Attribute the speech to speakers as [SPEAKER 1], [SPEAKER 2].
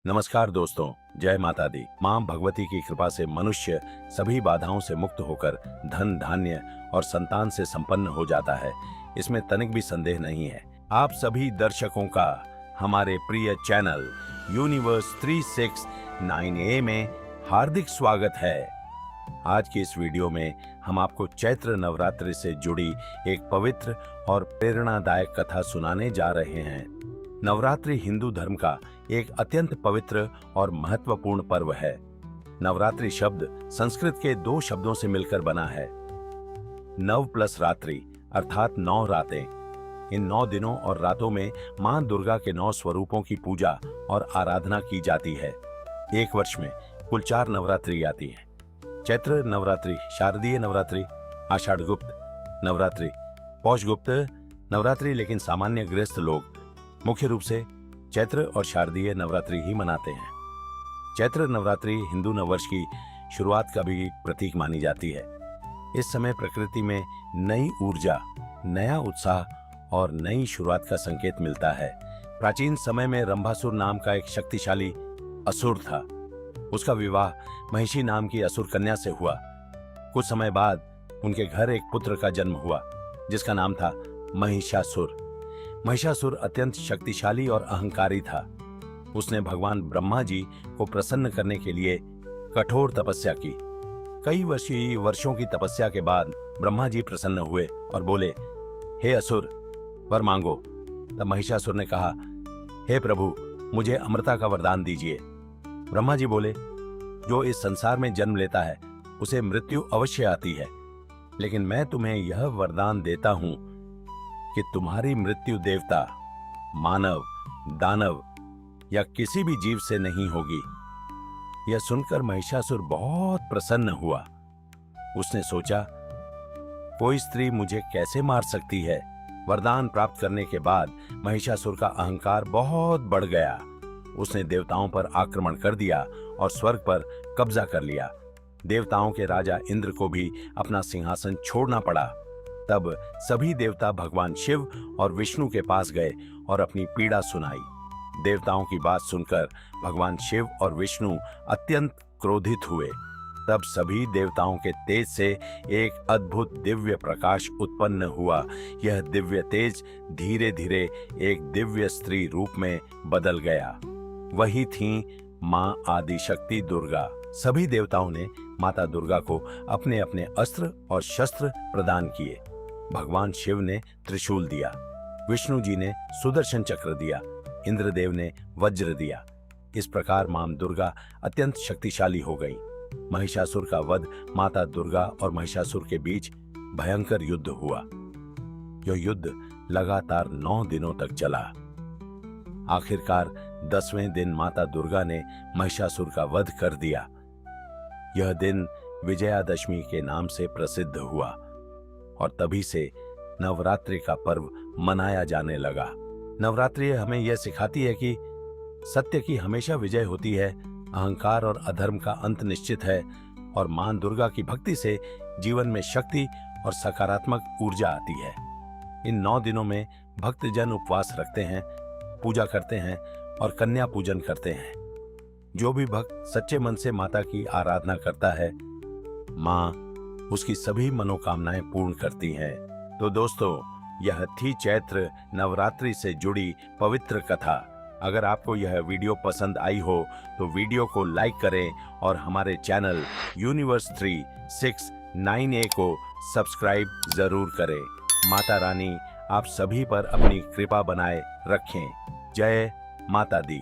[SPEAKER 1] नमस्कार दोस्तों, जय माता दी। मां भगवती की कृपा से मनुष्य सभी बाधाओं से मुक्त होकर धन धान्य और संतान से संपन्न हो जाता है। इसमें तनिक भी संदेह नहीं है। आप सभी दर्शकों का हमारे प्रिय चैनल यूनिवर्स 369A में हार्दिक स्वागत है। आज की इस वीडियो में हम आपको चैत्र नवरात्रि से जुड़ी एक पवित्र और प्रेरणादायक कथा सुनाने जा रहे हैं। नवरात्रि हिंदू धर्म का एक अत्यंत पवित्र और महत्वपूर्ण पर्व है। नवरात्रि शब्द संस्कृत के दो शब्दों से मिलकर बना है। नव प्लस रात्रि अर्थात 9 रातें। इन 9 दिनों और रातों में मां दुर्गा के 9 स्वरूपों की पूजा और आराधना की जाती है। एक वर्ष में कुल 4 नवरात्रि आती हैं। चैत्र नवरात्रि, शारदीय नवरात्रि, आषाढ़ गुप्त नवरात्रि, पौष गुप्त नवरात्रि। लेकिन सामान्य गृहस्थ लोग मुख्य रूप से चैत्र और शारदीय नवरात्रि ही मनाते हैं। चैत्र नवरात्रि हिंदू नववर्ष की शुरुआत का भी प्रतीक मानी जाती है। इस समय प्रकृति में नई ऊर्जा, नया उत्साह और नई शुरुआत का संकेत मिलता है। प्राचीन समय में रंभासुर नाम का एक शक्तिशाली असुर था। उसका विवाह महिषी नाम की असुर कन्या से हुआ। कुछ समय बाद उनके घर एक पुत्र का जन्म हुआ जिसका नाम था महिषासुर। महिषासुर अत्यंत शक्तिशाली और अहंकारी था। उसने भगवान ब्रह्मा जी को प्रसन्न करने के लिए कठोर तपस्या की। कई वर्षों की तपस्या के बाद ब्रह्मा जी प्रसन्न हुए और बोले, हे असुर, वर मांगो। तब महिषासुर ने कहा, हे प्रभु, मुझे अमरता का वरदान दीजिए। ब्रह्मा जी बोले, जो इस संसार में जन्म लेता है उसे मृत्यु अवश्य आती है, लेकिन मैं तुम्हें यह वरदान देता हूं कि तुम्हारी मृत्यु देवता, मानव, दानव या किसी भी जीव से नहीं होगी। यह सुनकर महिषासुर बहुत प्रसन्न हुआ। उसने सोचा, कोई स्त्री मुझे कैसे मार सकती है। वरदान प्राप्त करने के बाद महिषासुर का अहंकार बहुत बढ़ गया। उसने देवताओं पर आक्रमण कर दिया और स्वर्ग पर कब्जा कर लिया। देवताओं के राजा इंद्र को भी अपना सिंहासन छोड़ना पड़ा। तब सभी देवता भगवान शिव और विष्णु के पास गए और अपनी पीड़ा सुनाई। देवताओं की बात सुनकर भगवान शिव और विष्णु अत्यंत क्रोधित हुए। तब सभी देवताओं के तेज से एक अद्भुत दिव्य प्रकाश उत्पन्न हुआ। यह दिव्य तेज धीरे धीरे एक दिव्य स्त्री रूप में बदल गया। वही थी मां आदिशक्ति दुर्गा। सभी देवताओं ने माता दुर्गा को अपने अपने अस्त्र और शस्त्र प्रदान किए। भगवान शिव ने त्रिशूल दिया, विष्णु जी ने सुदर्शन चक्र दिया, इंद्रदेव ने वज्र दिया। इस प्रकार मां दुर्गा अत्यंत शक्तिशाली हो गई। महिषासुर का वध माता दुर्गा और महिषासुर के बीच भयंकर युद्ध हुआ। यह युद्ध लगातार 9 दिनों तक चला। आखिरकार 10वें दिन माता दुर्गा ने महिषासुर का वध कर दिया। यह दिन विजयादशमी के नाम से प्रसिद्ध हुआ और तभी से नवरात्रि का पर्व मनाया जाने लगा। नवरात्रि हमें यह सिखाती है कि सत्य की हमेशा विजय होती है, अहंकार और अधर्म का अंत निश्चित है और मां दुर्गा की भक्ति से जीवन में शक्ति और सकारात्मक ऊर्जा आती है। इन 9 दिनों में भक्तजन उपवास रखते हैं, पूजा करते हैं और कन्या पूजन करते हैं। जो भी भक्त सच्चे मन से माता की आराधना करता है, मां उसकी सभी मनोकामनाएं पूर्ण करती हैं। तो दोस्तों, यह थी चैत्र नवरात्रि से जुड़ी पवित्र कथा। अगर आपको यह वीडियो पसंद आई हो तो वीडियो को लाइक करें और हमारे चैनल यूनिवर्स 369A को सब्सक्राइब जरूर करें। माता रानी आप सभी पर अपनी कृपा बनाए रखें। जय माता दी।